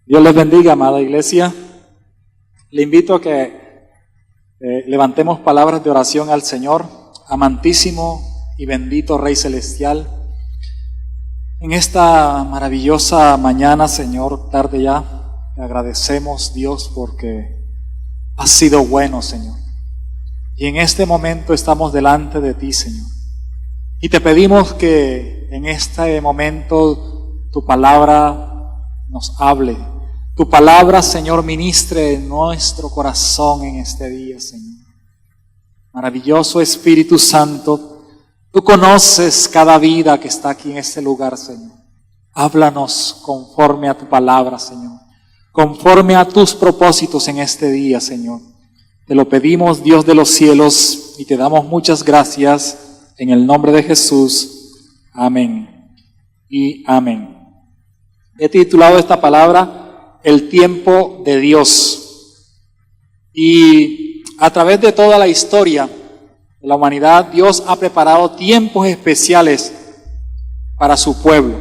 Dios les bendiga, amada iglesia. Le invito a que levantemos palabras de oración al Señor, amantísimo y bendito Rey Celestial. En esta maravillosa mañana, Señor, tarde ya, te agradecemos, Dios, porque has sido bueno, Señor. Y en este momento estamos delante de ti, Señor. Y te pedimos que en este momento tu palabra nos hable. Tu palabra, Señor, ministre en nuestro corazón en este día, Señor. Maravilloso Espíritu Santo, tú conoces cada vida que está aquí en este lugar, Señor. Háblanos conforme a tu palabra, Señor. Conforme a tus propósitos en este día, Señor. Te lo pedimos, Dios de los cielos, y te damos muchas gracias en el nombre de Jesús. Amén y amén. He titulado esta palabra El tiempo de Dios. Y a través de toda la historia de la humanidad, Dios ha preparado tiempos especiales para su pueblo,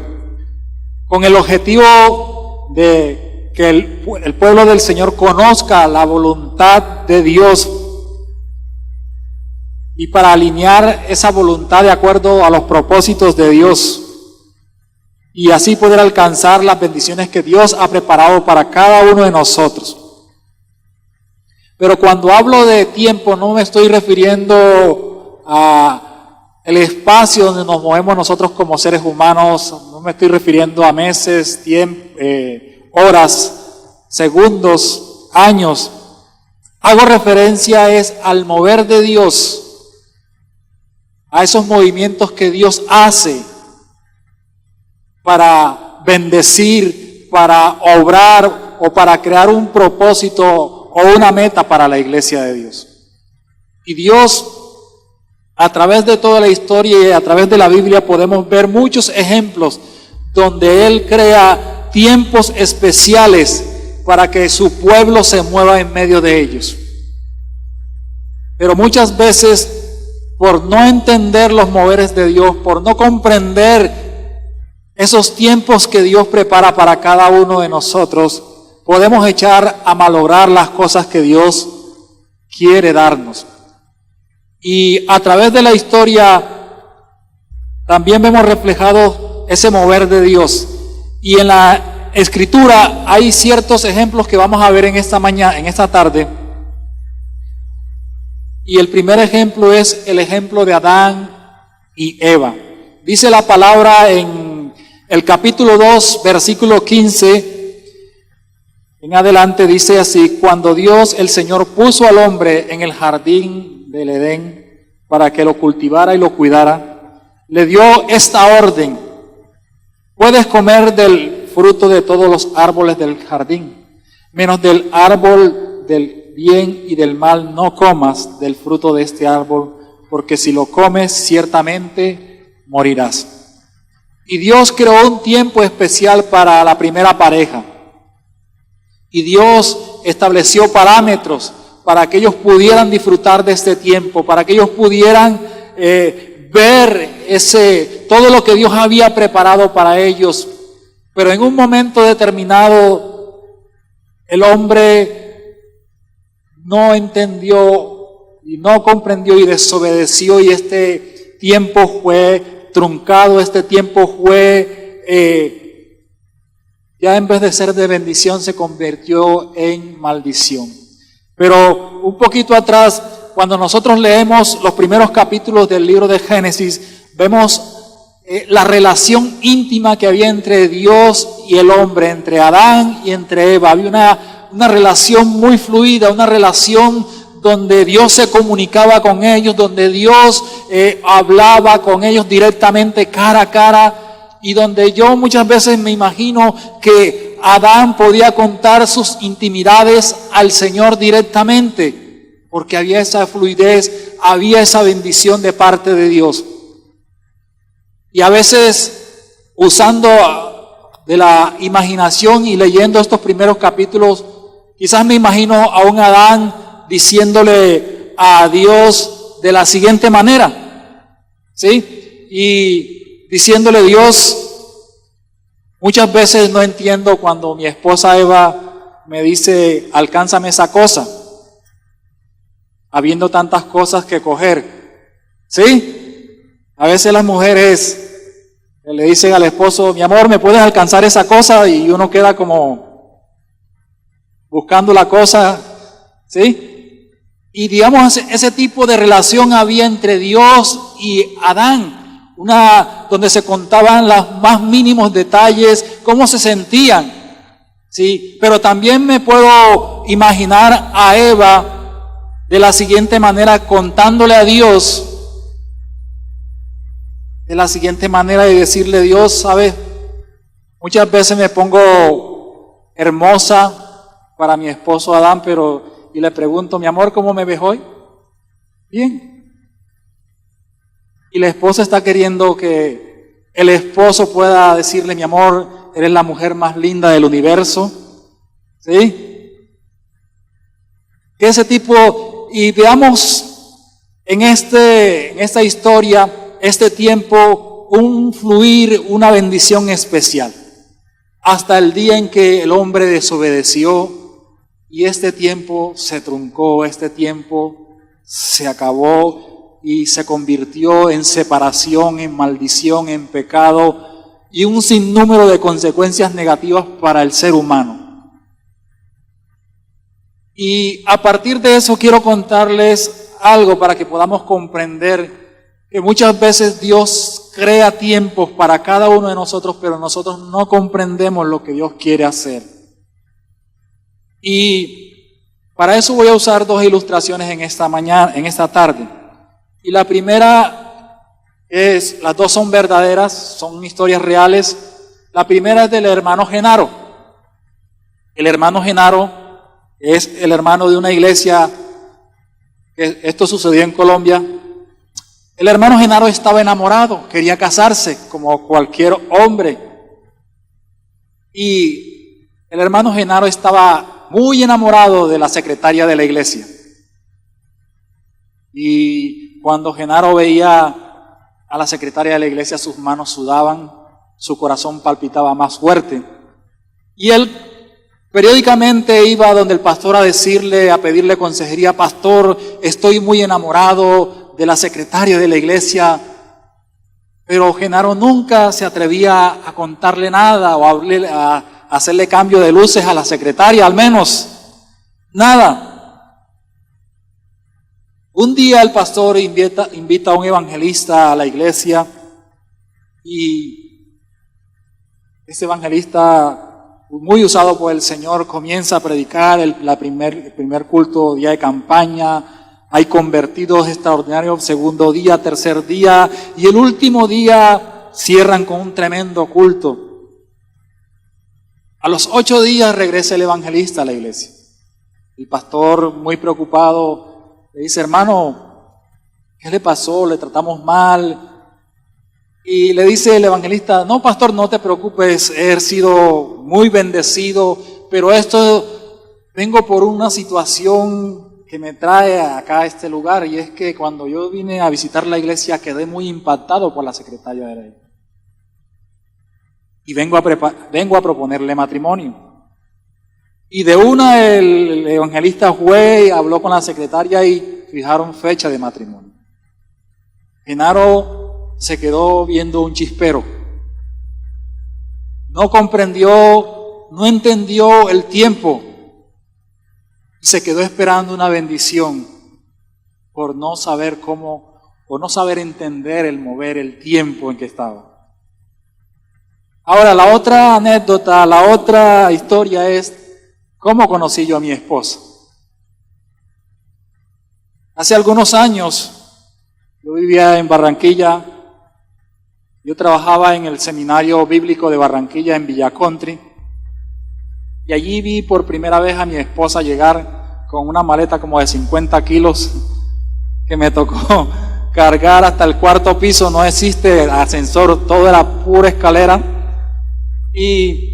con el objetivo de que el pueblo del Señor conozca la voluntad de Dios y para alinear esa voluntad de acuerdo a los propósitos de Dios, y así poder alcanzar las bendiciones que Dios ha preparado para cada uno de nosotros. Pero cuando hablo de tiempo, no me estoy refiriendo a el espacio donde nos movemos nosotros como seres humanos, no me estoy refiriendo a meses, horas, segundos, años. Hago referencia al mover de Dios, a esos movimientos que Dios hace para bendecir, para obrar o para crear un propósito o una meta para la iglesia de Dios. Y Dios, a través de toda la historia y a través de la Biblia, podemos ver muchos ejemplos donde Él crea tiempos especiales para que su pueblo se mueva en medio de ellos. Pero muchas veces, por no entender los moveres de Dios, por no comprender esos tiempos que Dios prepara para cada uno de nosotros, podemos echar a malograr las cosas que Dios quiere darnos. Y a través de la historia también vemos reflejado ese mover de Dios. Y en la Escritura hay ciertos ejemplos que vamos a ver en esta tarde. Y el primer ejemplo es el ejemplo de Adán y Eva. Dice la palabra en el capítulo 2, versículo 15, en adelante dice así: cuando Dios el Señor puso al hombre en el jardín del Edén para que lo cultivara y lo cuidara, le dio esta orden: puedes comer del fruto de todos los árboles del jardín, menos del árbol del bien y del mal no comas del fruto de este árbol, porque si lo comes ciertamente morirás. Y Dios creó un tiempo especial para la primera pareja. Y Dios estableció parámetros para que ellos pudieran disfrutar de este tiempo, para que ellos pudieran ver todo lo que Dios había preparado para ellos. Pero en un momento determinado, el hombre no entendió y no comprendió y desobedeció, y este tiempo fue truncado, este tiempo fue, ya en vez de ser de bendición, se convirtió en maldición. Pero un poquito atrás, cuando nosotros leemos los primeros capítulos del libro de Génesis, vemos la relación íntima que había entre Dios y el hombre, entre Adán y entre Eva. Había una relación muy fluida, una relación donde Dios se comunicaba con ellos, donde Dios hablaba con ellos directamente cara a cara, y donde yo muchas veces me imagino que Adán podía contar sus intimidades al Señor directamente, porque había esa fluidez, había esa bendición de parte de Dios. Y a veces, usando de la imaginación y leyendo estos primeros capítulos, quizás me imagino a un Adán diciéndole a Dios de la siguiente manera, ¿sí? Y diciéndole: Dios, Muchas veces no entiendo cuando mi esposa Eva me dice, alcánzame esa cosa, habiendo tantas cosas que coger. ¿Sí? A veces las mujeres le dicen al esposo, mi amor, ¿me puedes alcanzar esa cosa? Y uno queda como buscando la cosa, ¿sí? Y digamos, ese tipo de relación había entre Dios y Adán. Donde se contaban los más mínimos detalles, cómo se sentían, ¿sí? Pero también me puedo imaginar a Eva de la siguiente manera, contándole a Dios, de la siguiente manera, y decirle, Dios, ¿sabes? Muchas veces me pongo hermosa para mi esposo Adán, y le pregunto, mi amor, ¿cómo me ves hoy? Bien. Y la esposa está queriendo que el esposo pueda decirle, mi amor, eres la mujer más linda del universo. ¿Sí? Que ese tipo, y veamos en esta historia, este tiempo, un fluir, una bendición especial. Hasta el día en que el hombre desobedeció y este tiempo se truncó, este tiempo se acabó. Y se convirtió en separación, en maldición, en pecado y un sinnúmero de consecuencias negativas para el ser humano. Y a partir de eso quiero contarles algo para que podamos comprender que muchas veces Dios crea tiempos para cada uno de nosotros, pero nosotros no comprendemos lo que Dios quiere hacer. Y para eso voy a usar dos ilustraciones en esta tarde. Y la primera las dos son verdaderas, son historias reales. La primera es del hermano Genaro. El hermano Genaro es el hermano de una iglesia, esto sucedió en Colombia. El hermano Genaro estaba enamorado, quería casarse como cualquier hombre. Y el hermano Genaro estaba muy enamorado de la secretaria de la iglesia. Y cuando Genaro veía a la secretaria de la iglesia, sus manos sudaban, su corazón palpitaba más fuerte. Y él periódicamente iba donde el pastor a pedirle consejería. Pastor, estoy muy enamorado de la secretaria de la iglesia. Pero Genaro nunca se atrevía a contarle nada o a hacerle cambio de luces a la secretaria, al menos nada. Un día el pastor invita a un evangelista a la iglesia y ese evangelista, muy usado por el Señor, comienza a predicar el primer culto, día de campaña. Hay convertidos extraordinarios, segundo día, tercer día, y el último día cierran con un tremendo culto. A los 8 días regresa el evangelista a la iglesia. El pastor, muy preocupado, le dice, hermano, ¿qué le pasó? ¿Le tratamos mal? Y le dice el evangelista, no, pastor, no te preocupes, he sido muy bendecido, pero vengo por una situación que me trae acá a este lugar, y es que cuando yo vine a visitar la iglesia quedé muy impactado por la secretaria de la iglesia. Y vengo a proponerle matrimonio. Y de una el evangelista fue y habló con la secretaria y fijaron fecha de matrimonio. Genaro se quedó viendo un chispero. No comprendió, no entendió el tiempo y se quedó esperando una bendición por no saber cómo, o no saber entender el mover, el tiempo en que estaba. Ahora, la otra anécdota, la otra historia es ¿cómo conocí yo a mi esposa? Hace algunos años, yo vivía en Barranquilla, yo trabajaba en el seminario bíblico de Barranquilla en Villa Country, y allí vi por primera vez a mi esposa llegar con una maleta como de 50 kilos, que me tocó cargar hasta el 4º piso, no existe ascensor, todo era pura escalera. Y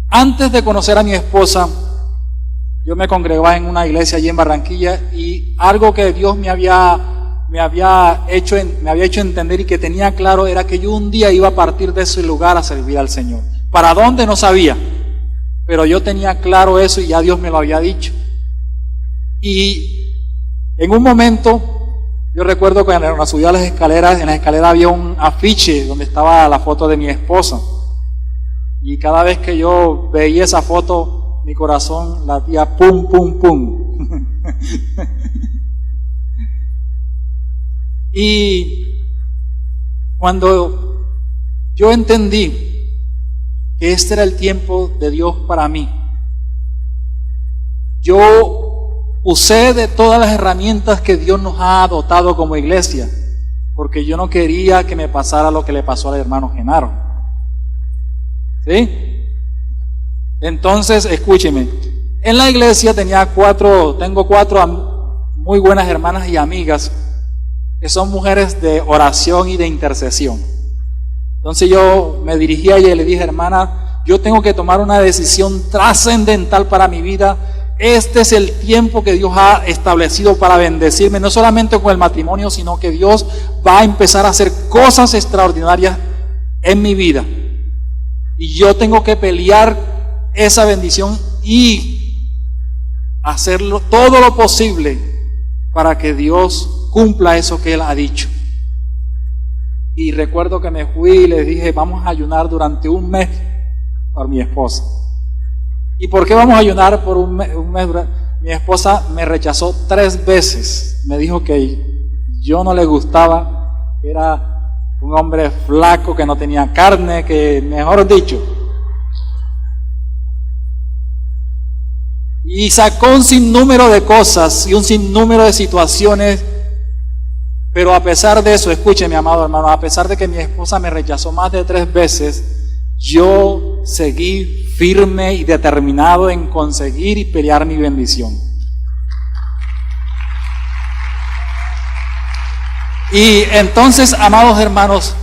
antes de conocer a mi esposa, yo me congregaba en una iglesia allí en Barranquilla, y algo que Dios me había hecho entender y que tenía claro era que yo un día iba a partir de ese lugar a servir al Señor. ¿Para dónde? No sabía. Pero yo tenía claro eso y ya Dios me lo había dicho. Y en un momento, yo recuerdo que cuando subí a las escaleras, en la escalera había un afiche donde estaba la foto de mi esposa. Y cada vez que yo veía esa foto, mi corazón latía pum, pum, pum. Y cuando yo entendí que este era el tiempo de Dios para mí, yo usé de todas las herramientas que Dios nos ha dotado como iglesia, porque yo no quería que me pasara lo que le pasó al hermano Genaro. ¿Sí? Entonces, escúcheme, en la iglesia tengo cuatro muy buenas hermanas y amigas que son mujeres de oración y de intercesión. Entonces yo me dirigí a ella y le dije: hermana, yo tengo que tomar una decisión trascendental para mi vida. Este es el tiempo que Dios ha establecido para bendecirme, no solamente con el matrimonio, sino que Dios va a empezar a hacer cosas extraordinarias en mi vida. Y yo tengo que pelear esa bendición y hacerlo todo lo posible para que Dios cumpla eso que Él ha dicho. Y recuerdo que me fui y le dije: vamos a ayunar durante un mes por mi esposa. ¿Y por qué vamos a ayunar por un mes? Mi esposa me rechazó 3 veces. Me dijo que yo no le gustaba, que era un hombre flaco, que no tenía carne, que mejor dicho. Y sacó un sinnúmero de cosas y un sinnúmero de situaciones. Pero a pesar de eso, escúcheme, amado hermano, a pesar de que mi esposa me rechazó más de 3 veces, yo seguí firme y determinado en conseguir y pelear mi bendición. Y entonces, amados hermanos,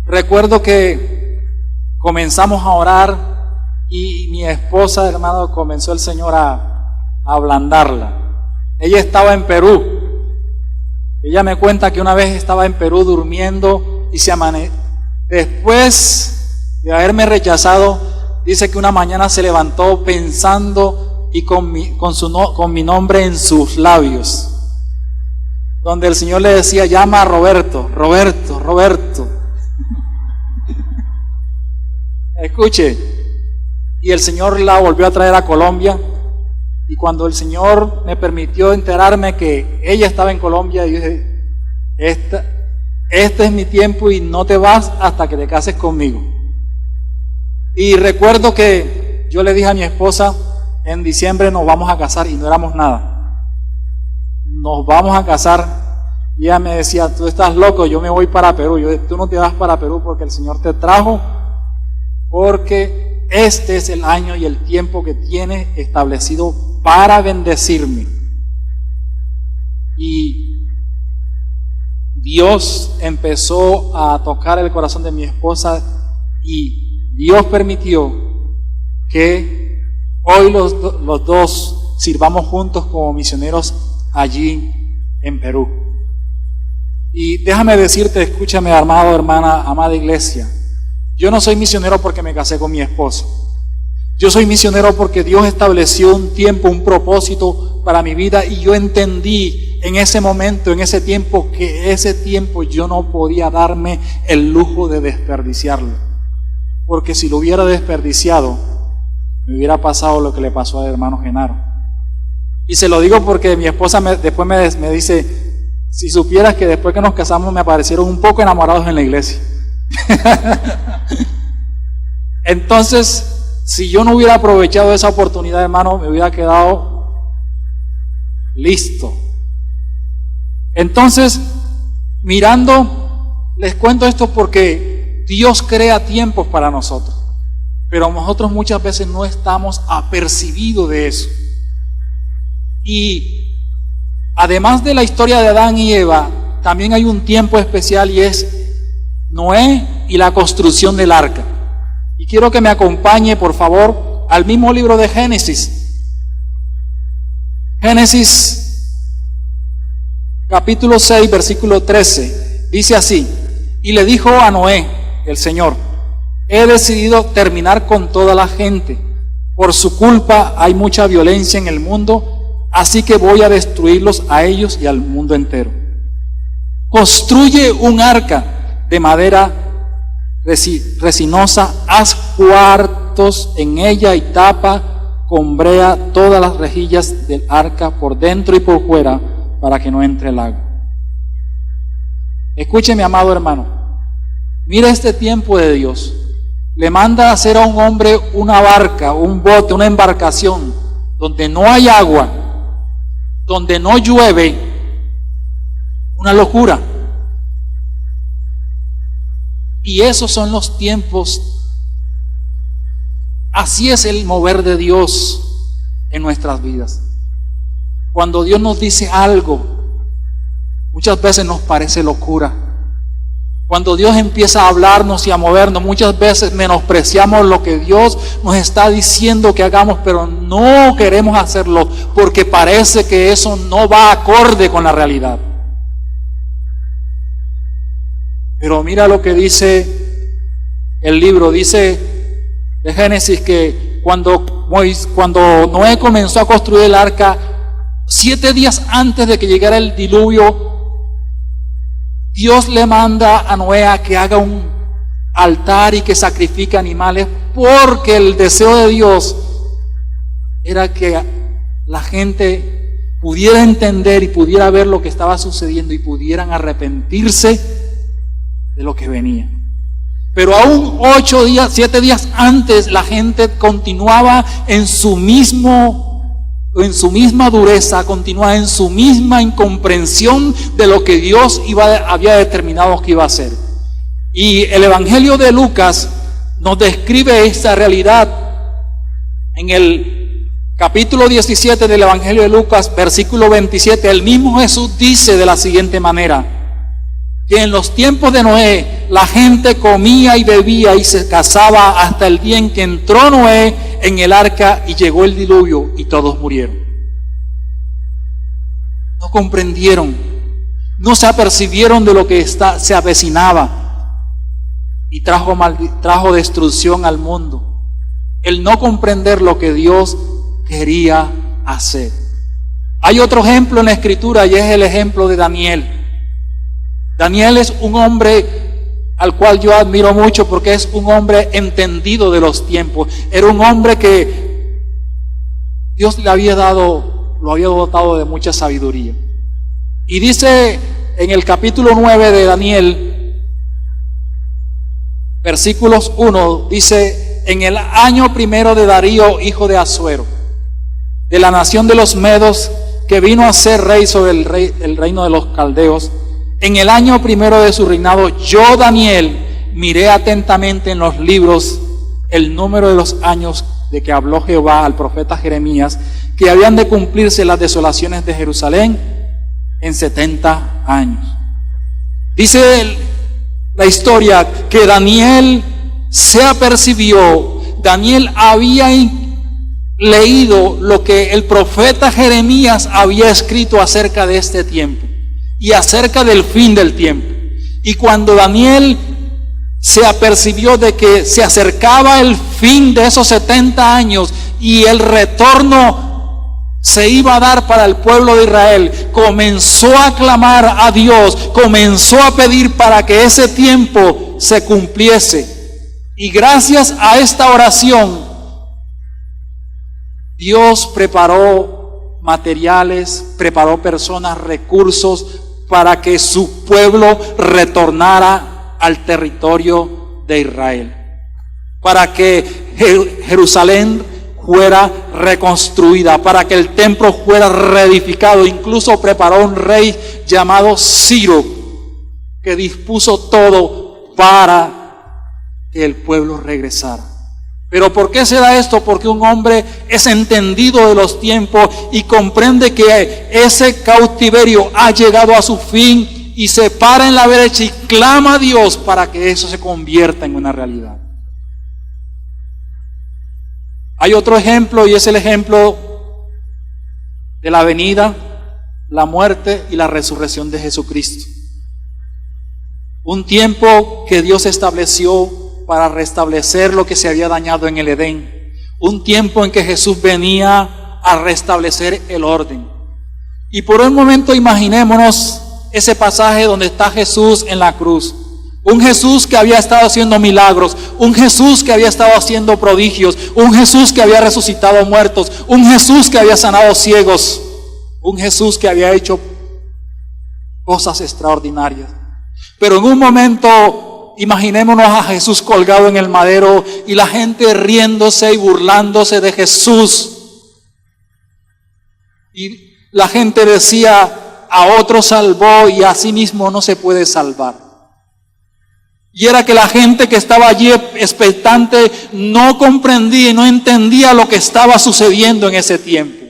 recuerdo que comenzamos a orar y mi esposa, hermano, comenzó el Señor a ablandarla. Ella estaba en Perú. Ella me cuenta que una vez estaba en Perú durmiendo y después de haberme rechazado, dice que una mañana se levantó pensando y con mi nombre en sus labios, donde el Señor le decía: llama a Roberto, Roberto, Roberto. Escuche, y el Señor la volvió a traer a Colombia. Y cuando el Señor me permitió enterarme que ella estaba en Colombia, yo dije: este es mi tiempo y no te vas hasta que te cases conmigo. Y recuerdo que yo le dije a mi esposa: en diciembre nos vamos a casar, y no éramos nada. Nos vamos a casar. Y ella me decía: tú estás loco, yo me voy para Perú. Tú no te vas para Perú porque el Señor te trajo, porque este es el año y el tiempo que tiene establecido para bendecirme. Y Dios empezó a tocar el corazón de mi esposa y Dios permitió que hoy los dos sirvamos juntos como misioneros allí en Perú. Y déjame decirte, escúchame, amado hermana, amada iglesia, yo no soy misionero porque me casé con mi esposo. Yo soy misionero porque Dios estableció un tiempo, un propósito para mi vida, y yo entendí en ese momento, en ese tiempo, que ese tiempo yo no podía darme el lujo de desperdiciarlo, porque si lo hubiera desperdiciado me hubiera pasado lo que le pasó al hermano Genaro. Y se lo digo porque mi esposa después me dice: si supieras que después que nos casamos me aparecieron un poco enamorados en la iglesia. Entonces, si yo no hubiera aprovechado esa oportunidad, hermano, me hubiera quedado listo. Entonces, mirando, les cuento esto porque Dios crea tiempos para nosotros, pero nosotros muchas veces no estamos apercibidos de eso. Y además de la historia de Adán y Eva, también hay un tiempo especial, y es Noé y la construcción del arca. Y quiero que me acompañe, por favor, al mismo libro de Génesis. Génesis capítulo 6, versículo 13. Dice así: y le dijo a Noé el Señor: he decidido terminar con toda la gente. Por su culpa hay mucha violencia en el mundo, así que voy a destruirlos a ellos y al mundo entero. Construye un arca de madera resinosa, haz cuartos en ella y tapa con brea todas las rejillas del arca por dentro y por fuera para que no entre el agua. Escúcheme, amado hermano, mira este tiempo de Dios. Le manda a hacer a un hombre una barca, un bote, una embarcación, donde no hay agua, donde no llueve. Una locura. Y esos son los tiempos. Así es el mover de Dios en nuestras vidas. Cuando Dios nos dice algo, muchas veces nos parece locura. Cuando Dios empieza a hablarnos y a movernos, muchas veces menospreciamos lo que Dios nos está diciendo que hagamos, pero no queremos hacerlo porque parece que eso no va acorde con la realidad. Pero mira lo que dice el libro, dice de Génesis que cuando Noé comenzó a construir el arca, 7 días antes de que llegara el diluvio, Dios le manda a Noé a que haga un altar y que sacrifique animales, porque el deseo de Dios era que la gente pudiera entender y pudiera ver lo que estaba sucediendo y pudieran arrepentirse de lo que venía. Pero aún 7 días antes, la gente continuaba en su misma dureza, continuaba en su misma incomprensión de lo que Dios había determinado que iba a hacer. Y el Evangelio de Lucas nos describe esta realidad en el capítulo 17 del Evangelio de Lucas, versículo 27. El mismo Jesús dice de la siguiente manera: que en los tiempos de Noé la gente comía y bebía y se casaba hasta el día en que entró Noé en el arca y llegó el diluvio y todos murieron. No comprendieron, no se apercibieron de lo que se avecinaba y trajo destrucción al mundo. El no comprender lo que Dios quería hacer. Hay otro ejemplo en la Escritura y es el ejemplo de Daniel. Daniel es un hombre al cual yo admiro mucho porque es un hombre entendido de los tiempos. Era un hombre que Dios lo había dotado de mucha sabiduría. Y dice en el capítulo 9 de Daniel, versículos 1, dice: en el año primero de Darío, hijo de Asuero, de la nación de los Medos, que vino a ser rey sobre el reino de los caldeos, en el año primero de su reinado, yo, Daniel, miré atentamente en los libros el número de los años de que habló Jehová al profeta Jeremías, que habían de cumplirse las desolaciones de Jerusalén en 70 años. Dice la historia que Daniel se apercibió, Daniel había leído lo que el profeta Jeremías había escrito acerca de este tiempo y acerca del fin del tiempo. Y cuando Daniel se apercibió de que se acercaba el fin de esos 70 años y el retorno se iba a dar para el pueblo de Israel, comenzó a clamar a Dios, comenzó a pedir para que ese tiempo se cumpliese. Y gracias a esta oración, Dios preparó materiales, preparó personas, recursos para que su pueblo retornara al territorio de Israel, para que Jerusalén fuera reconstruida, para que el templo fuera reedificado. Incluso preparó un rey llamado Ciro que dispuso todo para que el pueblo regresara. Pero ¿por qué se da esto? Porque un hombre es entendido de los tiempos y comprende que ese cautiverio ha llegado a su fin y se para en la brecha y clama a Dios para que eso se convierta en una realidad. Hay otro ejemplo y es el ejemplo de la venida, la muerte y la resurrección de Jesucristo. Un tiempo que Dios estableció para restablecer lo que se había dañado en el Edén. Un tiempo en que Jesús venía a restablecer el orden. Y por un momento imaginémonos ese pasaje donde está Jesús en la cruz. Un Jesús que había estado haciendo milagros, un Jesús que había estado haciendo prodigios, un Jesús que había resucitado muertos, un Jesús que había sanado ciegos, un Jesús que había hecho cosas extraordinarias. Pero en un momento, imaginémonos a Jesús colgado en el madero y la gente riéndose y burlándose de Jesús. Y la gente decía, a otro salvó y a sí mismo no se puede salvar. Y era que la gente que estaba allí expectante no comprendía y no entendía lo que estaba sucediendo en ese tiempo.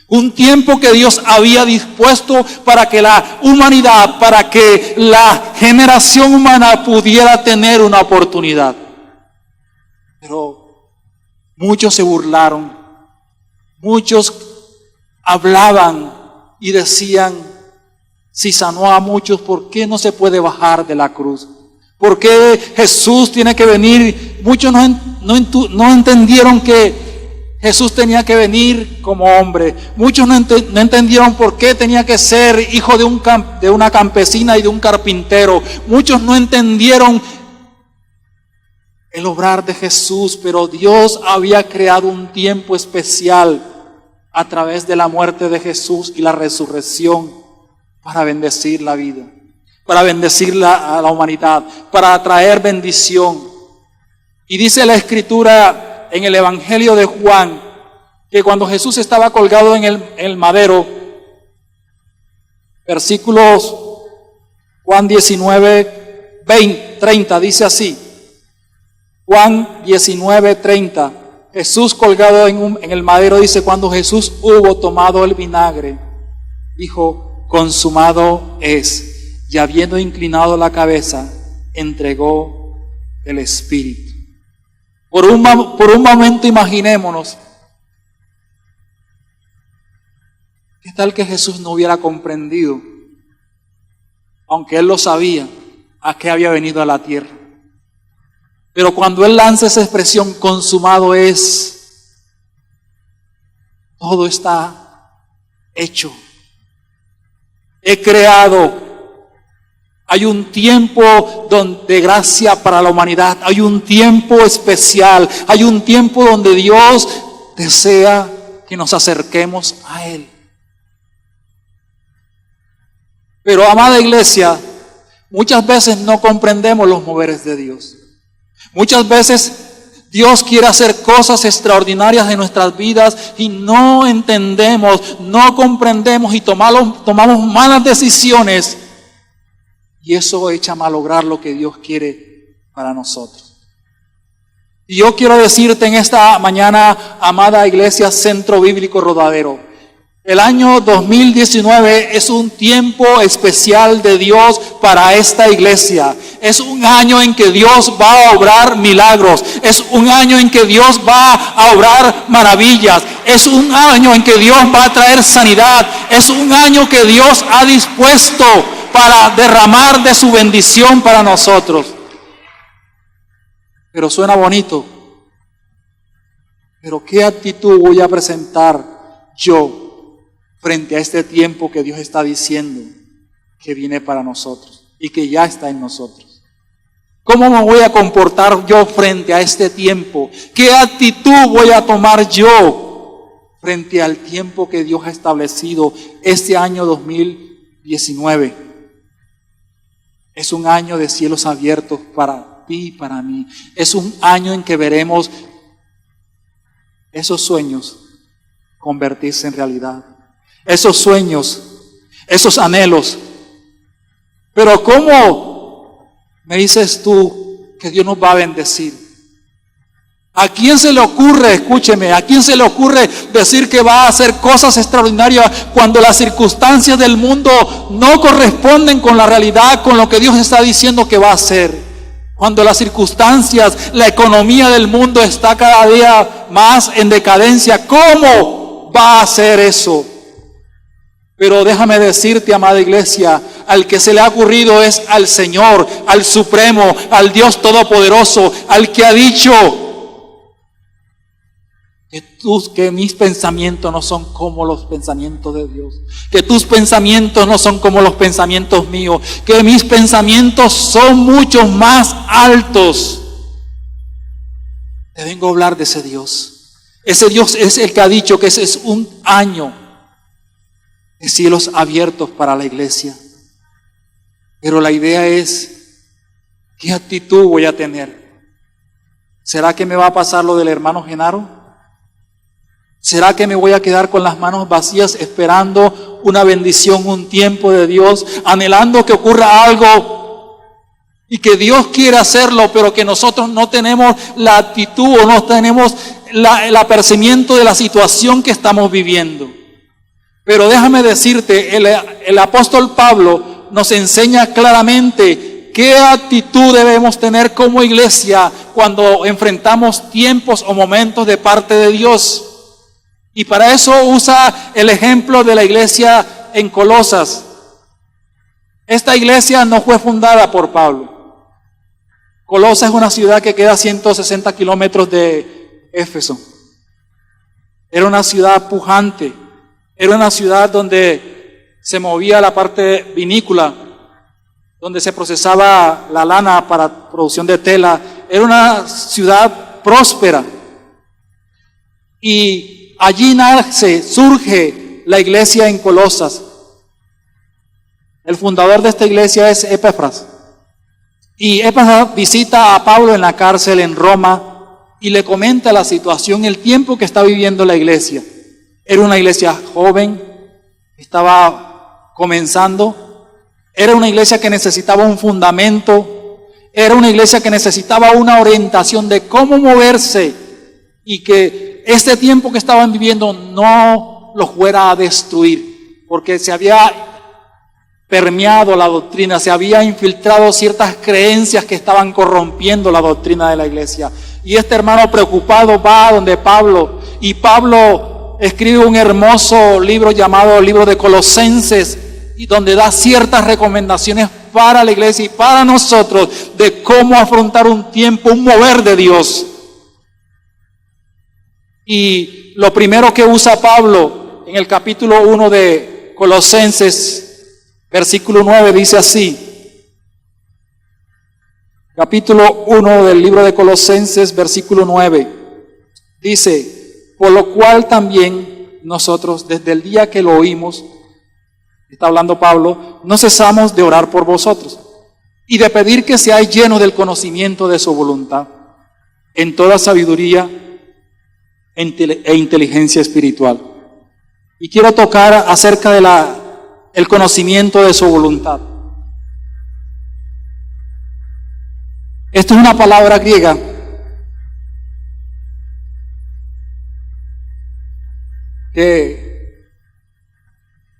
Un tiempo que Dios había dispuesto para que la humanidad, para que la generación humana pudiera tener una oportunidad. Pero muchos se burlaron, muchos hablaban y decían, si sanó a muchos, ¿por qué no se puede bajar de la cruz? ¿Por qué Jesús tiene que venir? Muchos no entendieron que Jesús tenía que venir como hombre. Muchos no entendieron por qué tenía que ser hijo de una campesina y de un carpintero. Muchos no entendieron el obrar de Jesús, pero Dios había creado un tiempo especial a través de la muerte de Jesús y la resurrección para bendecir la vida, para bendecir a la humanidad, para traer bendición. Y dice la Escritura en el Evangelio de Juan, que cuando Jesús estaba colgado en el madero, versículos Juan 19, 30, dice así, Juan 19, 30, Jesús colgado en el madero, dice, cuando Jesús hubo tomado el vinagre, dijo, consumado es. Y habiendo inclinado la cabeza, entregó el Espíritu. Por un momento imaginémonos, ¿qué tal que Jesús no hubiera comprendido, aunque Él lo sabía, a qué había venido a la tierra? Pero cuando Él lanza esa expresión, consumado es, todo está hecho. He creado. Hay un tiempo de gracia para la humanidad, hay un tiempo especial, hay un tiempo donde Dios desea que nos acerquemos a Él. Pero, amada iglesia, muchas veces no comprendemos los moveres de Dios. Muchas veces Dios quiere hacer cosas extraordinarias en nuestras vidas y no entendemos, no comprendemos y tomamos malas decisiones. Y eso echa a malograr lo que Dios quiere para nosotros. Y yo quiero decirte en esta mañana, amada iglesia Centro Bíblico Rodadero, el año 2019 es un tiempo especial de Dios para esta iglesia. Es un año en que Dios va a obrar milagros. Es un año en que Dios va a obrar maravillas. Es un año en que Dios va a traer sanidad. Es un año que Dios ha dispuesto para derramar de su bendición para nosotros. Pero suena bonito. Pero ¿qué actitud voy a presentar yo frente a este tiempo que Dios está diciendo que viene para nosotros y que ya está en nosotros? ¿Cómo me voy a comportar yo frente a este tiempo? ¿Qué actitud voy a tomar yo frente al tiempo que Dios ha establecido este año 2019? Es un año de cielos abiertos para ti y para mí. Es un año en que veremos esos sueños convertirse en realidad. Esos sueños, esos anhelos. Pero ¿cómo me dices tú que Dios nos va a bendecir? ¿A quién se le ocurre, escúcheme, a quién se le ocurre decir que va a hacer cosas extraordinarias cuando las circunstancias del mundo no corresponden con la realidad, con lo que Dios está diciendo que va a hacer? Cuando las circunstancias, la economía del mundo está cada día más en decadencia, ¿cómo va a hacer eso? Pero déjame decirte, amada iglesia, al que se le ha ocurrido es al Señor, al Supremo, al Dios Todopoderoso, al que ha dicho que mis pensamientos no son como los pensamientos de Dios, que tus pensamientos no son como los pensamientos míos, que mis pensamientos son mucho más altos. Te vengo a hablar de ese Dios. Ese Dios es el que ha dicho que ese es un año de cielos abiertos para la iglesia. Pero la idea es, ¿qué actitud voy a tener? ¿Será que me va a pasar lo del hermano Genaro? ¿Será que me voy a quedar con las manos vacías esperando una bendición, un tiempo de Dios, anhelando que ocurra algo y que Dios quiere hacerlo, pero que nosotros no tenemos la actitud o no tenemos el apercibimiento de la situación que estamos viviendo? Pero déjame decirte, el apóstol Pablo nos enseña claramente qué actitud debemos tener como iglesia cuando enfrentamos tiempos o momentos de parte de Dios. Y para eso usa el ejemplo de la iglesia en Colosas. Esta iglesia no fue fundada por Pablo. Colosas es una ciudad que queda a 160 kilómetros de Éfeso. Era una ciudad pujante. Era una ciudad donde se movía la parte vinícola, donde se procesaba la lana para producción de tela. Era una ciudad próspera. Y allí surge la iglesia en Colosas. El fundador de esta iglesia es Epafras. Y Epafras visita a Pablo en la cárcel en Roma y le comenta la situación, el tiempo que está viviendo la iglesia. Era una iglesia joven, estaba comenzando. Era una iglesia que necesitaba un fundamento. Era una iglesia que necesitaba una orientación de cómo moverse y que este tiempo que estaban viviendo no los fuera a destruir, porque se había permeado la doctrina, se había infiltrado ciertas creencias que estaban corrompiendo la doctrina de la iglesia. Y este hermano preocupado va donde Pablo, y Pablo escribe un hermoso libro llamado Libro de Colosenses, y donde da ciertas recomendaciones para la iglesia y para nosotros de cómo afrontar un tiempo, un mover de Dios. Y lo primero que usa Pablo en el capítulo 1 de Colosenses, versículo 9, dice así. Capítulo 1 del libro de Colosenses, versículo 9, dice: por lo cual también nosotros, desde el día que lo oímos, está hablando Pablo, no cesamos de orar por vosotros y de pedir que seáis llenos del conocimiento de su voluntad, en toda sabiduría e inteligencia espiritual. Y quiero tocar acerca de el conocimiento de su voluntad. Esto es una palabra griega que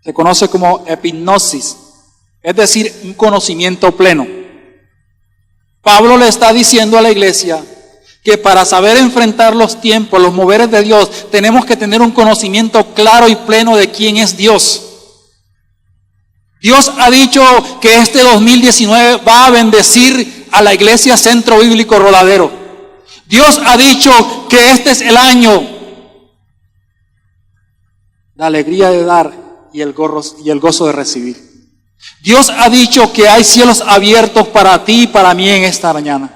se conoce como epignosis, es decir, un conocimiento pleno. Pablo le está diciendo a la iglesia que para saber enfrentar los tiempos, los moveres de Dios, tenemos que tener un conocimiento claro y pleno de quién es Dios. Dios ha dicho que este 2019 va a bendecir a la iglesia Centro Bíblico Rodadero. Dios ha dicho que este es el año, la alegría de dar y el gozo de recibir. Dios ha dicho que hay cielos abiertos para ti y para mí en esta mañana.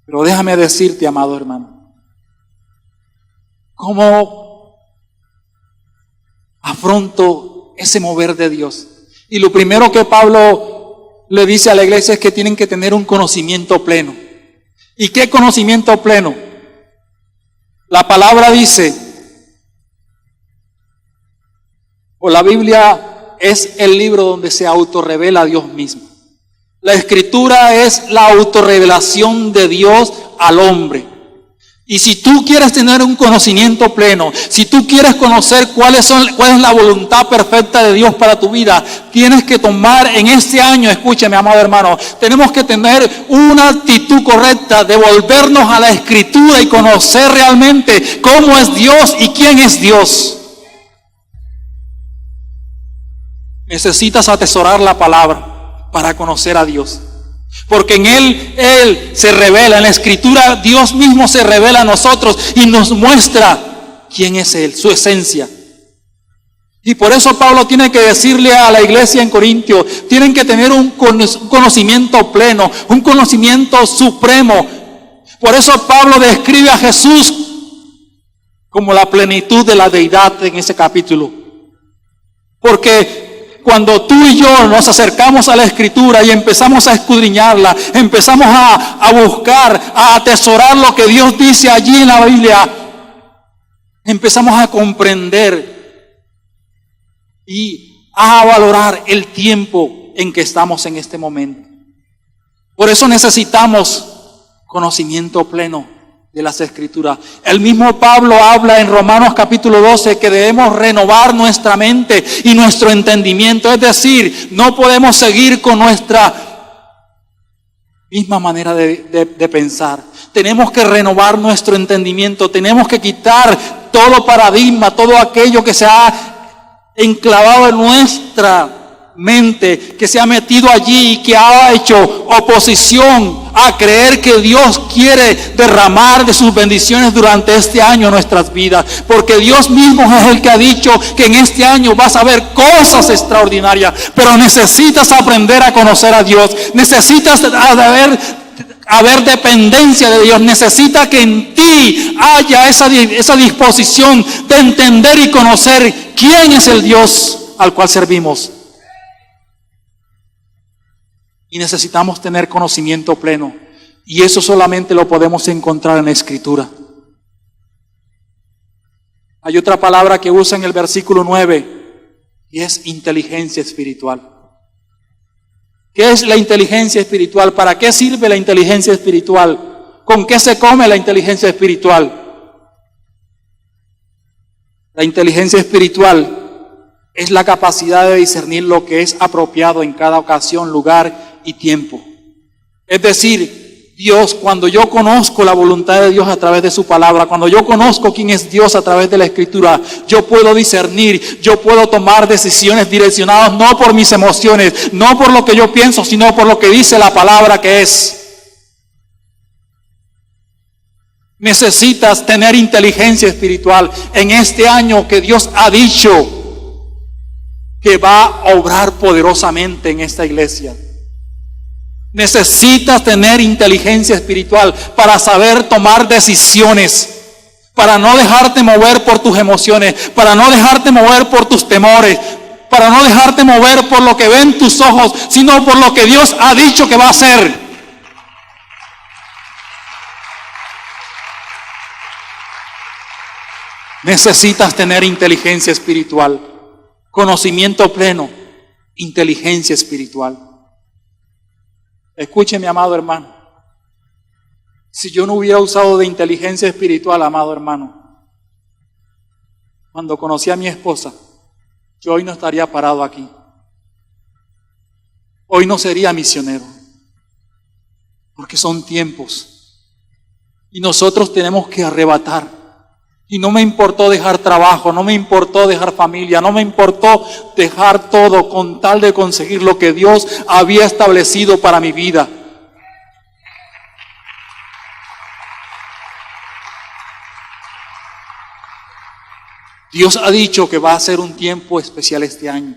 Pero déjame decirte, amado hermano, ¿cómo afronto ese mover de Dios? Y lo primero que Pablo le dice a la iglesia es que tienen que tener un conocimiento pleno. ¿Y qué conocimiento pleno? La palabra dice, o la Biblia es el libro donde se autorrevela a Dios mismo. La Escritura es la autorrevelación de Dios al hombre. Y si tú quieres tener un conocimiento pleno, si tú quieres conocer cuál es la voluntad perfecta de Dios para tu vida, tienes que tomar en este año, escúchame, amado hermano, tenemos que tener una actitud correcta de volvernos a la Escritura y conocer realmente cómo es Dios y quién es Dios. Necesitas atesorar la palabra para conocer a Dios. Porque en Él se revela, en la Escritura Dios mismo se revela a nosotros y nos muestra quién es Él, su esencia. Y por eso Pablo tiene que decirle a la iglesia en Corintio, tienen que tener un conocimiento pleno, un conocimiento supremo. Por eso Pablo describe a Jesús como la plenitud de la deidad en ese capítulo. Porque cuando tú y yo nos acercamos a la Escritura y empezamos a escudriñarla, empezamos a buscar, a atesorar lo que Dios dice allí en la Biblia, empezamos a comprender y a valorar el tiempo en que estamos en este momento. Por eso necesitamos conocimiento pleno de las Escrituras. El mismo Pablo habla en Romanos capítulo 12 que debemos renovar nuestra mente y nuestro entendimiento. Es decir, no podemos seguir con nuestra misma manera de pensar. Tenemos que renovar nuestro entendimiento. Tenemos que quitar todo paradigma, todo aquello que se ha enclavado en nuestra mente, que se ha metido allí y que ha hecho oposición a creer que Dios quiere derramar de sus bendiciones durante este año en nuestras vidas. Porque Dios mismo es el que ha dicho que en este año vas a ver cosas extraordinarias, pero necesitas aprender a conocer a Dios, necesitas haber dependencia de Dios, necesita que en ti haya esa disposición de entender y conocer quién es el Dios al cual servimos. Y necesitamos tener conocimiento pleno, y eso solamente lo podemos encontrar en la Escritura. Hay otra palabra que usa en el versículo 9 y es inteligencia espiritual. ¿Qué es la inteligencia espiritual? ¿Para qué sirve la inteligencia espiritual? ¿Con qué se come la inteligencia espiritual? La inteligencia espiritual es la capacidad de discernir lo que es apropiado en cada ocasión, lugar y tiempo. Es decir, Dios, cuando yo conozco la voluntad de Dios a través de su palabra, cuando yo conozco quién es Dios a través de la Escritura, yo puedo discernir, yo puedo tomar decisiones direccionadas no por mis emociones, no por lo que yo pienso, sino por lo que dice la palabra que es. Necesitas tener inteligencia espiritual en este año que Dios ha dicho que va a obrar poderosamente en esta iglesia. Necesitas tener inteligencia espiritual para saber tomar decisiones, para no dejarte mover por tus emociones, para no dejarte mover por tus temores, para no dejarte mover por lo que ven tus ojos, sino por lo que Dios ha dicho que va a hacer. Necesitas tener inteligencia espiritual, conocimiento pleno, inteligencia espiritual. Escuche, mi amado hermano, si yo no hubiera usado de inteligencia espiritual, amado hermano, cuando conocí a mi esposa, yo hoy no estaría parado aquí. Hoy no sería misionero, porque son tiempos y nosotros tenemos que arrebatar. Y no me importó dejar trabajo, no me importó dejar familia, no me importó dejar todo con tal de conseguir lo que Dios había establecido para mi vida. Dios ha dicho que va a ser un tiempo especial este año.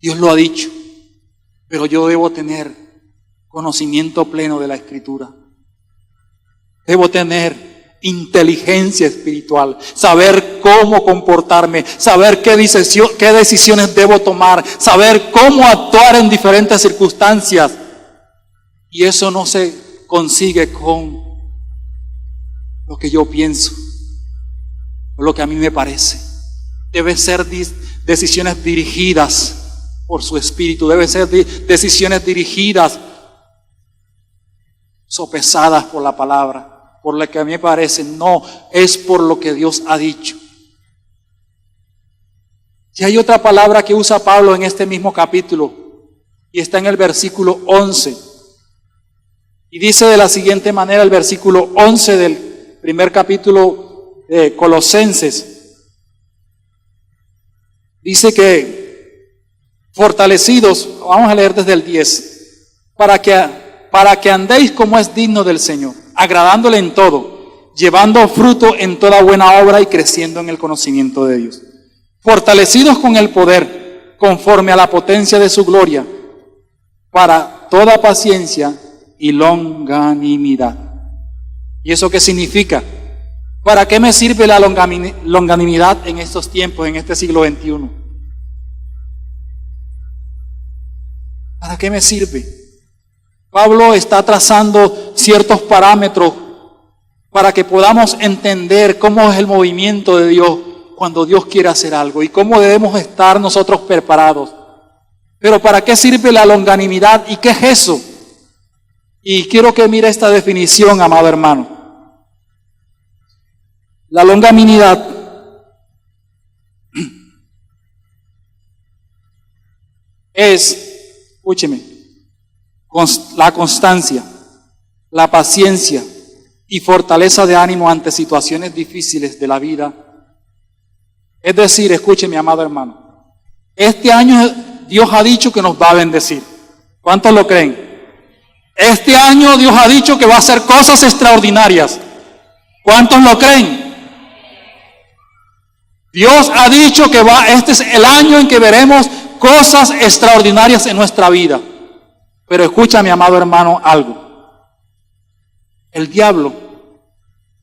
Dios lo ha dicho, pero yo debo tener conocimiento pleno de la Escritura. Debo tener inteligencia espiritual, saber cómo comportarme, saber qué decisiones debo tomar, saber cómo actuar en diferentes circunstancias. Y eso no se consigue con lo que yo pienso o lo que a mí me parece. Deben ser decisiones dirigidas por su Espíritu, deben ser decisiones dirigidas, sopesadas por la palabra. Por lo que a mí me parece, no es por lo que Dios ha dicho. Si hay otra palabra que usa Pablo en este mismo capítulo, y está en el versículo 11, y dice de la siguiente manera el versículo 11 del primer capítulo de Colosenses, dice que Fortalecidos, vamos a leer desde el 10, para que andéis como es digno del Señor, agradándole en todo, llevando fruto en toda buena obra y creciendo en el conocimiento de Dios. Fortalecidos con el poder, conforme a la potencia de su gloria, para toda paciencia y longanimidad. ¿Y eso qué significa? ¿Para qué me sirve la longanimidad en estos tiempos, en este siglo XXI? ¿Para qué me sirve? Pablo está trazando ciertos parámetros para que podamos entender cómo es el movimiento de Dios cuando Dios quiere hacer algo y cómo debemos estar nosotros preparados. Pero ¿para qué sirve la longanimidad y qué es eso? Y quiero que mire esta definición, amado hermano. La longanimidad es, escúcheme, la constancia, la paciencia y fortaleza de ánimo ante situaciones difíciles de la vida. Es decir, escúcheme, amado hermano, este año Dios ha dicho que nos va a bendecir. ¿Cuántos lo creen? Este año Dios ha dicho que va a hacer cosas extraordinarias. ¿Cuántos lo creen? Dios ha dicho que este es el año en que veremos cosas extraordinarias en nuestra vida. Pero escúchame, amado hermano, algo. El diablo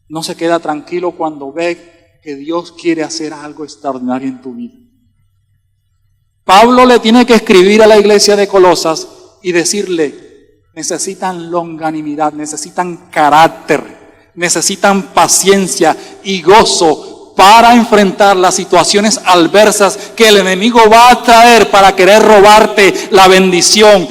no se queda tranquilo cuando ve que Dios quiere hacer algo extraordinario en tu vida. Pablo le tiene que escribir a la iglesia de Colosas y decirle, necesitan longanimidad, necesitan carácter, necesitan paciencia y gozo para enfrentar las situaciones adversas que el enemigo va a traer para querer robarte la bendición.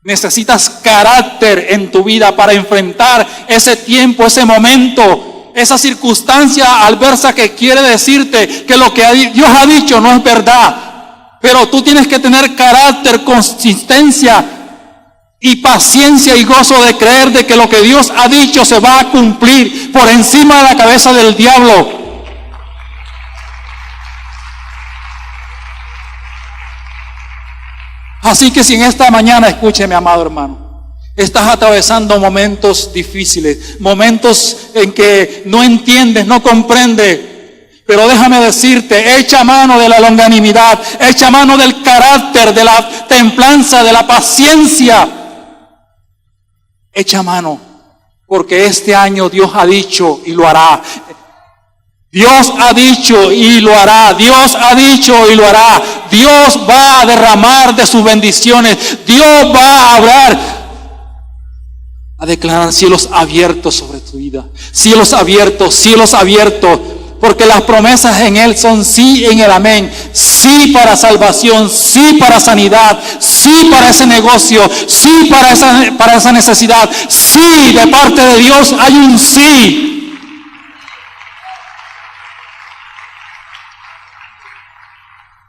Necesitas carácter en tu vida para enfrentar ese tiempo, ese momento, esa circunstancia adversa que quiere decirte que lo que Dios ha dicho no es verdad. Pero tú tienes que tener carácter, consistencia y paciencia y gozo de creer de que lo que Dios ha dicho se va a cumplir por encima de la cabeza del diablo. Así que si en esta mañana, escúcheme, amado hermano, estás atravesando momentos difíciles, momentos en que no entiendes, no comprendes, pero déjame decirte, echa mano de la longanimidad, echa mano del carácter, de la templanza, de la paciencia. Echa mano, porque este año Dios ha dicho y lo hará. Dios ha dicho y lo hará. Dios ha dicho y lo hará. Dios va a derramar de sus bendiciones. Dios va a hablar, a declarar cielos abiertos sobre tu vida. Cielos abiertos, cielos abiertos. Porque las promesas en Él son sí en el amén. Sí para salvación, sí para sanidad, sí para ese negocio, sí para esa necesidad. Sí, de parte de Dios hay un sí.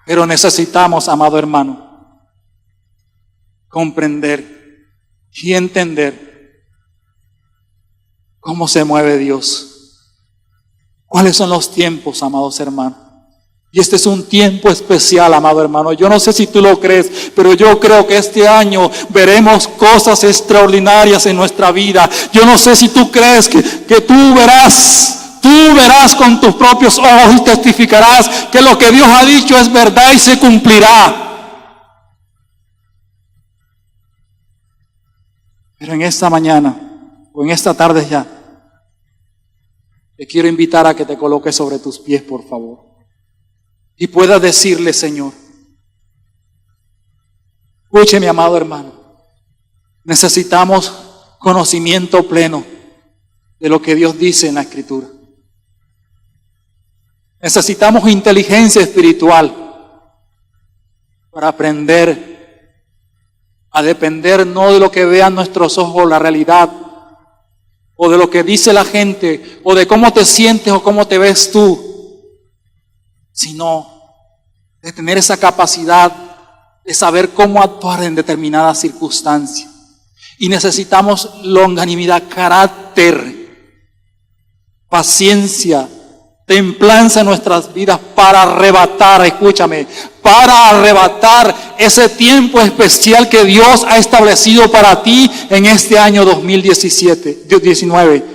Pero necesitamos, amado hermano, comprender y entender cómo se mueve Dios. ¿Cuáles son los tiempos, amados hermanos? Y este es un tiempo especial, amado hermano. Yo no sé si tú lo crees, pero yo creo que este año veremos cosas extraordinarias en nuestra vida. Yo no sé si tú crees que tú verás con tus propios ojos y testificarás que lo que Dios ha dicho es verdad y se cumplirá. Pero en esta mañana, o en esta tarde ya, te quiero invitar a que te coloques sobre tus pies, por favor. Y puedas decirle, Señor, escuche, mi amado hermano, necesitamos conocimiento pleno de lo que Dios dice en la Escritura. Necesitamos inteligencia espiritual para aprender a depender no de lo que vean nuestros ojos, la realidad, o de lo que dice la gente, o de cómo te sientes o cómo te ves tú, sino de tener esa capacidad de saber cómo actuar en determinadas circunstancias. Y necesitamos longanimidad, carácter, paciencia, templanza en nuestras vidas para arrebatar, escúchame, para arrebatar ese tiempo especial que Dios ha establecido para ti en este año 2019.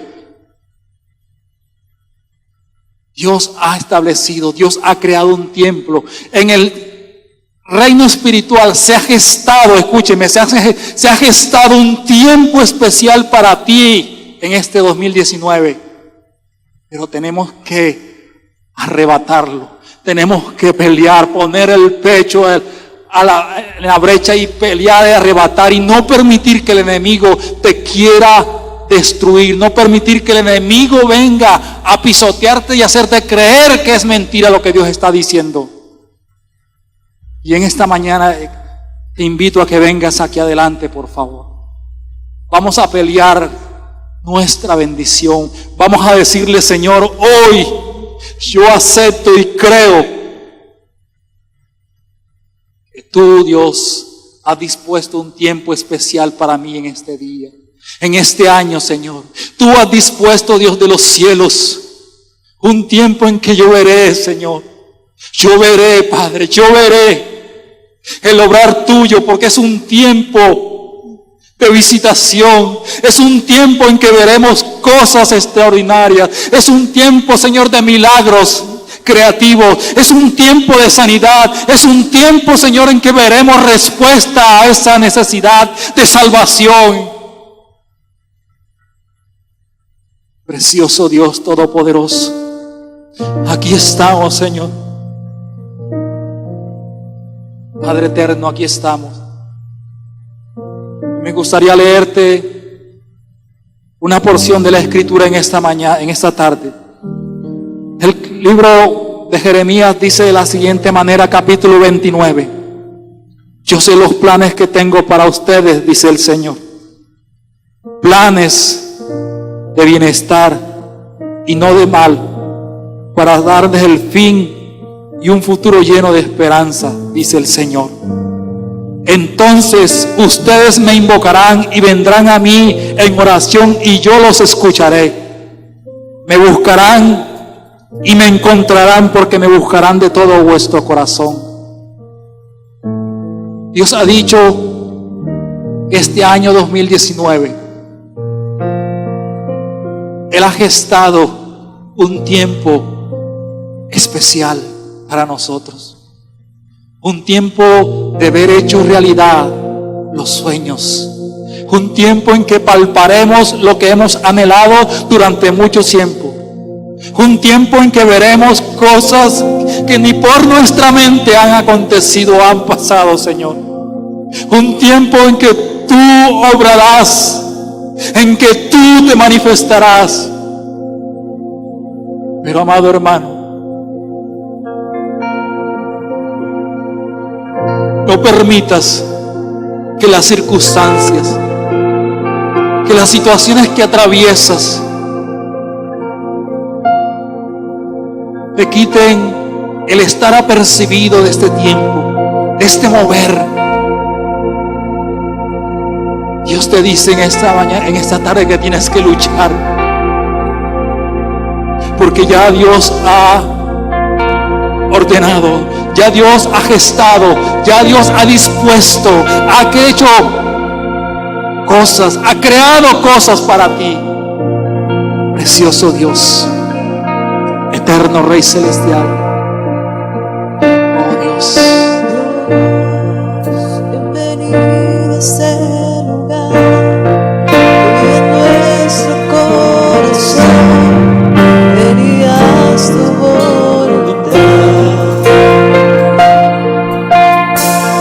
Dios ha establecido, Dios ha creado un tiempo en el reino espiritual. Se ha gestado, escúcheme, se ha gestado un tiempo especial para ti en este 2019. Pero tenemos que arrebatarlo, tenemos que pelear, poner el pecho en la brecha y pelear y arrebatar y no permitir que el enemigo te quiera destruir, no permitir que el enemigo venga a pisotearte y hacerte creer que es mentira lo que Dios está diciendo. Y en esta mañana te invito a que vengas aquí adelante, por favor. Vamos a pelear nuestra bendición. Vamos a decirle: Señor, hoy yo acepto y creo que tú, Dios, has dispuesto un tiempo especial para mí en este día, en este año, Señor. Tú has dispuesto, Dios de los cielos, un tiempo en que yo veré, Señor. Yo veré, Padre, yo veré el obrar tuyo, porque es un tiempo de visitación, es un tiempo en que veremos cosas extraordinarias, es un tiempo, Señor, de milagros creativos, es un tiempo de sanidad, es un tiempo, Señor, en que veremos respuesta a esa necesidad de salvación. Precioso Dios Todopoderoso, aquí estamos, Señor. Padre eterno, aquí estamos. Me gustaría leerte una porción de la Escritura en esta mañana, en esta tarde. El libro de Jeremías dice de la siguiente manera, capítulo 29. Yo sé los planes que tengo para ustedes, dice el Señor. Planes de bienestar y no de mal, para darles el fin y un futuro lleno de esperanza, dice el Señor. Entonces ustedes me invocarán y vendrán a mí en oración y yo los escucharé. Me buscarán y me encontrarán, porque me buscarán de todo vuestro corazón. Dios ha dicho que este año 2019 Él ha gestado un tiempo especial para nosotros. Un tiempo de ver hecho realidad los sueños. Un tiempo en que palparemos lo que hemos anhelado durante mucho tiempo. Un tiempo en que veremos cosas que ni por nuestra mente han acontecido o han pasado, Señor. Un tiempo en que tú obrarás, en que tú te manifestarás. Pero, amado hermano, no permitas que las circunstancias, que las situaciones que atraviesas te quiten el estar apercibido de este tiempo, de este mover. Dios te dice en esta mañana, en esta tarde, que tienes que luchar, porque ya Dios ha ordenado, ya Dios ha gestado, ya Dios ha dispuesto, ha hecho cosas, ha creado cosas para ti. Precioso Dios, eterno Rey Celestial. Oh Dios. Bienvenido a este lugar, en nuestro corazón, venías tu voluntad.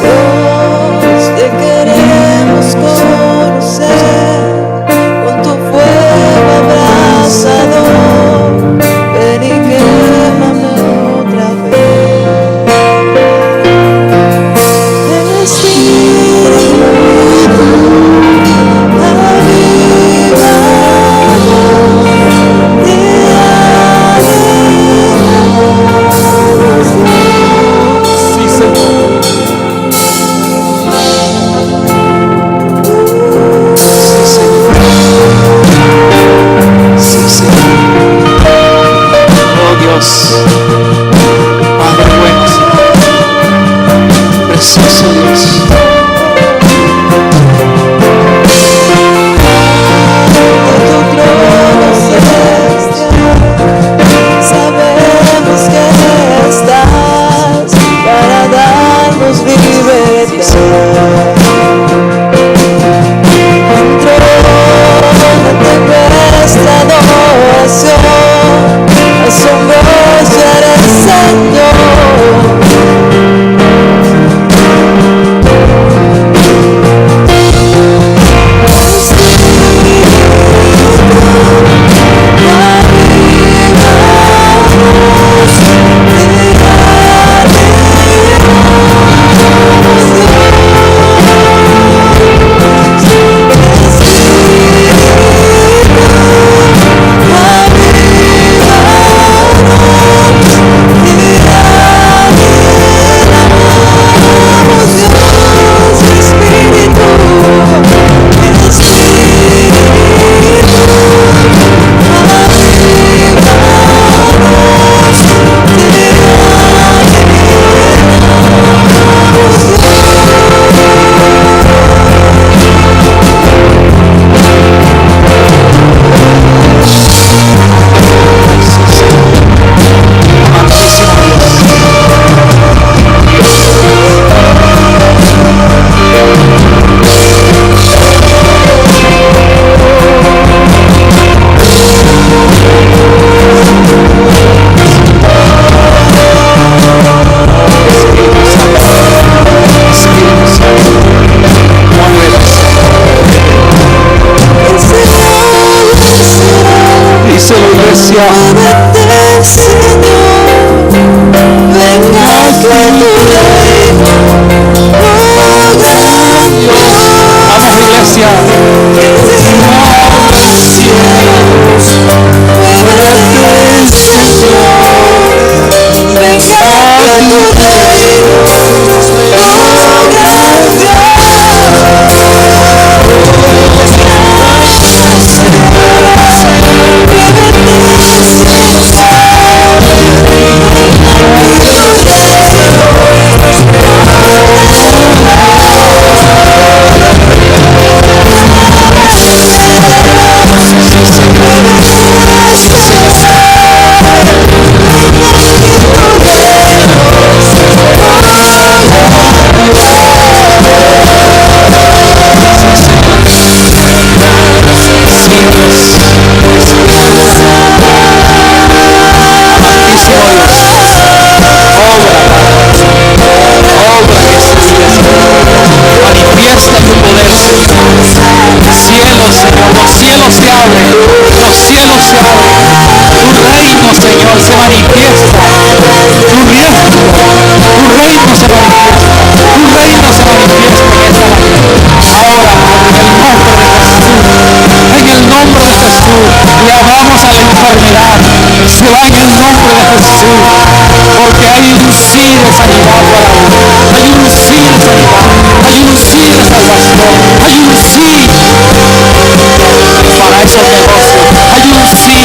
Dios, te queremos conocer con tu fuego abrasador. Ven y quémame otra vez. Se va en el nombre de Jesús, porque hay un sí de sanidad para uno, hay un sí de sanidad, hay un sí de salvación, hay un sí para esos negocios, hay un sí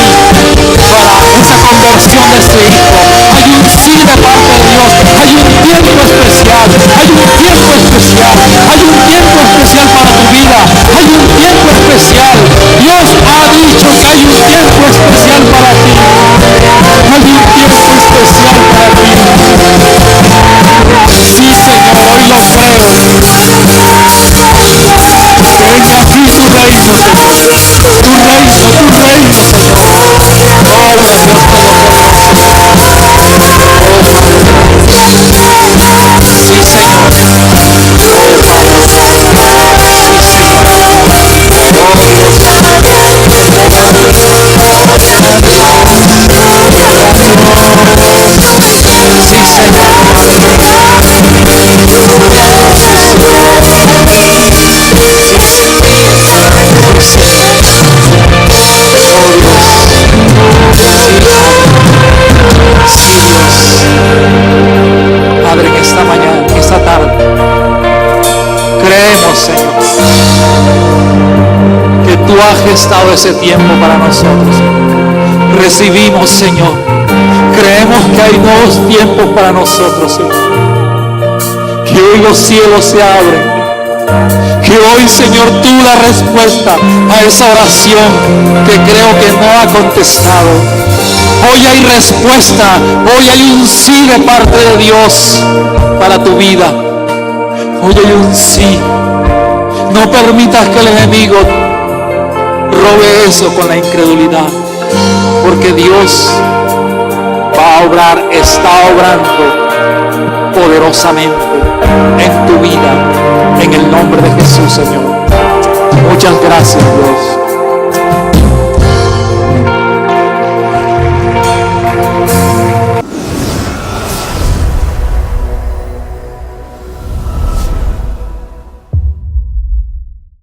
para esa conversión de su hijo, hay un sí de parte de Dios, hay un tiempo especial, hay un tiempo especial, hay un tiempo especial para tu vida, hay un tiempo especial. Dios ha dicho que hay un tiempo especial para ti. Hay un tiempo especial para ti. Sí, Señor, hoy lo creo. Venga aquí tu reino, Señor. Tu reino, Señor. Oh, Dios Todopoderoso. Sí, Señor. Padre, en esta mañana, en esta tarde, creemos, Señor, que tú has gestado ese tiempo para nosotros. Recibimos, Señor. Creemos que hay nuevos tiempos para nosotros, Señor. Que hoy los cielos se abren. Que hoy, Señor, tú la respuesta a esa oración que creo que no ha contestado. Hoy hay respuesta, hoy hay un sí de parte de Dios para tu vida. Hoy hay un sí. No permitas que el enemigo robe eso con la incredulidad, porque Dios va a obrar, está obrando poderosamente en tu vida, en el nombre de Jesús, Señor. Muchas gracias, Dios.